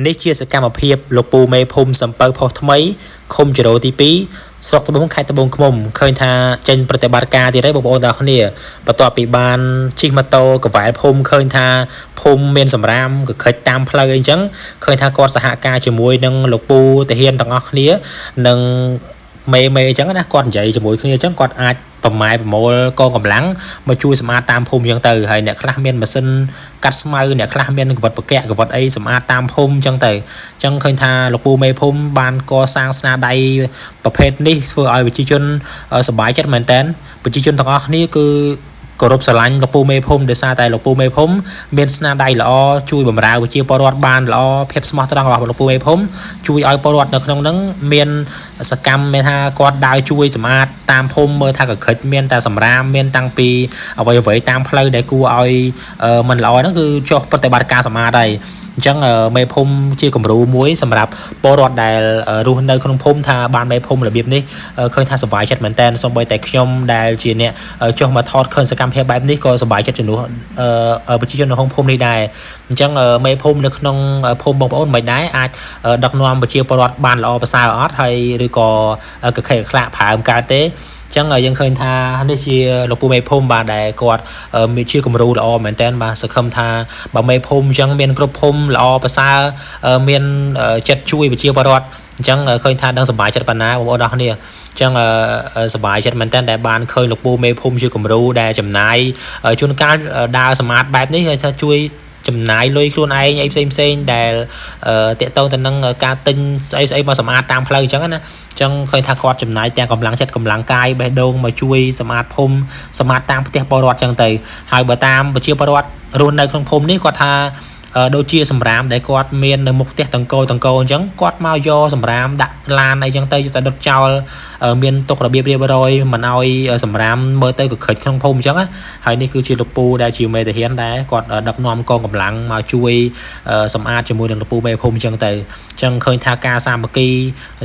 នេះជាសកម្មភាពលោកពូមេភូមិសំពៅផុសថ្មីឃុំចរោទី2ស្រុកត្បូងខេត្តត្បូងឃ្មុំឃើញថាចេញប្រតិបត្តិការទៀតហើយបងប្អូនទាំងគ្នាបន្ទាប់ពីបានជិះម៉ូតូកវ៉ែលភូមិឃើញថាភូមិមានសម្រាមកខិចតាមផ្លូវអីចឹងឃើញថាគាត់សហការជាមួយនឹងលោកពូតាហ៊ានទាំងអស់គ្នានិងមេអញ្ចឹងណាគាត់និយាយជាមួយគ្នាអញ្ចឹងគាត់អាចប្រម៉ែប្រមូលកងកម្លាំងមកជួយសម្អាតតាមភូមិអញ្ចឹងទៅហើយអ្នកខ្លះមានម៉ាស៊ីនកាត់ស្មៅអ្នកខ្លះមានកវត្តបកកវត្តអីសម្អាតតាមភូមិអញ្ចឹងទៅអញ្ចឹងឃើញថាលោកពូមេភូមិបានកសាងស្នាដៃប្រភេទនេះធ្វើឲ្យប្រជាជនសប្បាយចិត្តមែនតើប្រជាជនទាំងអស់គ្នាគឺគោរពស្រឡាញ់លោកពូមេភូមិដោយសារតែលោកពូមេភូមិមានស្នាដៃល្អជួយបម្រើប្រជាពលរដ្ឋបានល្អភាពស្មោះត្រង់របស់លោកពូមេភូមិជួយឲ្យពលរដ្ឋនៅក្នុងហ្នឹងមានសកម្មមានថាគាត់ដើរជួយសម្អាតតាមភូមិមើលថាកខិចមានតែសម្រាមមានតាំងពីអ្វីតាមផ្លូវដែលគួរឲ្យមិនល្អហ្នឹងគឺចុះប្រតិបត្តិការសម្អាតហើយអញ្ចឹងមេភូមិជាគំរូមួយសម្រាប់ពលរដ្ឋដែលរស់នៅក្នុងភូមិថាបានមេភូមិរបៀបនេះឃើញថាសប្បាយចិត្តមែនតើសូម្បីតែខ្ញុំដែលជាអ្នកចុះមកថតឃើញសកម្មភាពបែបនេះក៏សប្បាយចិត្តជំនួសប្រជាជននៅក្នុងភូមិនេះដែរអញ្ចឹងមេភូមិនៅក្នុងភូមិបងប្អូនមិនដែរអាចដឹកនាំប្រជាពលរដ្ឋបានល្អប្រសើរអត់ហើយឬក៏កខេខ្លាក់ប្រើមកើតទេចឹងយើងឃើញថានេះជាលោកពូមេភូមិបាទដែលគាត់មានជាគំរូល្អមែនតើបាទសង្ឃឹមថាបើមេភូមិអញ្ចឹងមានគ្រប់ភូមិល្អប្រសើរមានចិត្តជួយប្រជាពលរដ្ឋអញ្ចឹងឃើញថាដឹងសប្បាយចិត្តប៉ុណ្ណាបងប្អូនអរគ្នាអញ្ចឹងសប្បាយចិត្តមែនតើដែលបានឃើញលោកពូមេភូមិជាគំរូដែលចំណាយជួនកាលដើរសម្អាតបែបនេះថាជួយចំណាយលុយខ្លួនឯងអីផ្សេងដែលតាក់ទងទៅនឹងការទិញស្អីមកសម្អាតតាមផ្លូវអញ្ចឹងណាអញ្ចឹងឃើញថាគាត់ចំណាយទាំងកម្លាំងចិត្តកម្លាំងកាយបេះដូងមកជួយសម្អាតភូមិសម្អាតតាមផ្ទះពលរដ្ឋអញ្ចឹងទៅហើយបើតាមប្រជាពលរដ្ឋរស់នៅក្នុងភូមិនេះគាត់ថាដូចជាសម្រាមដែលគាត់មាននៅមុខផ្ទះតង្គោអញ្ចឹងគាត់មកយកសម្រាមដាក់ឡានអីចឹងទៅយកតែដុតចោលមានទុករបៀបរៀបរយមិនឲ្យសម្រាមមើលទៅកខិចក្នុងភូមិអញ្ចឹងហើយនេះគឺជាលោកពូដែលជាមេតាហ៊ានដែរគាត់ដឹកនាំកងកម្លាំងមកជួយសម្អាតជាមួយនឹងលោកពូមេភូមិអញ្ចឹងទៅអញ្ចឹងឃើញថាការសាមគ្គី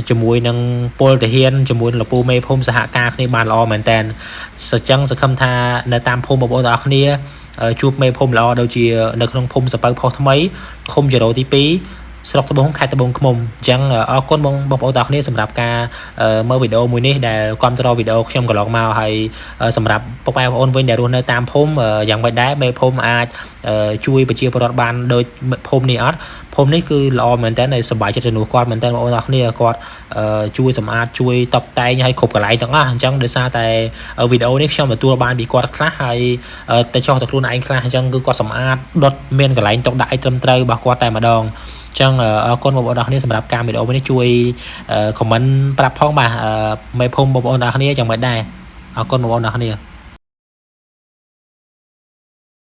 ជាមួយនឹងពលតាហ៊ានជាមួយនឹងលោកពូមេភូមិសហការគ្នាបានល្អមែនតើអញ្ចឹងសង្ឃឹមថានៅតាមភូមិបងប្អូនទាំងអស់គ្នាជួបមេភូមិល្អដូចជានៅក្នុងភូមិសពៅផុសថ្មីឃុំចរោទី2ស្រុកត្បូងខេត្តត្បូងឃ្មុំអញ្ចឹងអរគុណបងប្អូនទាំងអស់គ្នាសម្រាប់ការមើលវីដេអូមួយនេះដែលគាំទ្រវីដេអូខ្ញុំកន្លងមកហើយសម្រាប់ពុកម៉ែបងប្អូនវិញដែលរស់នៅតាមភូមិយ៉ាងម៉េចដែរមេភូមិអាចជួយប្រជាពលរដ្ឋបានដូចភូមិនេះអត់ភូមិនេះគឺល្អមែនតើសប្បាយចិត្តជំនួសគាត់មែនតើបងប្អូនទាំងអស់គ្នាគាត់ជួយសម្អាតជួយតុបតែងឲ្យគ្រប់កន្លែងទាំងអស់អញ្ចឹងដោយសារតែវីដេអូនេះខ្ញុំទទួលបានពីគាត់ខ្លះហើយតែចោះតែខ្លួនឯងខ្លះអញ្ចឹងគឺគាត់សម្អាតដុតមានកន្លែងតុកដាក់ឲ្យត្រឹមត្រូវរបស់គាត់តែម្ដងចឹងអរគុណបងប្អូនទាំងគ្នាសម្រាប់ការវីដេអូនេះជួយខមមិនប្រាប់ផងបាទមេភូមិបងប្អូនទាំងគ្នាយ៉ាងម៉េចដែរអរគុណបងប្អូនទាំងគ្នា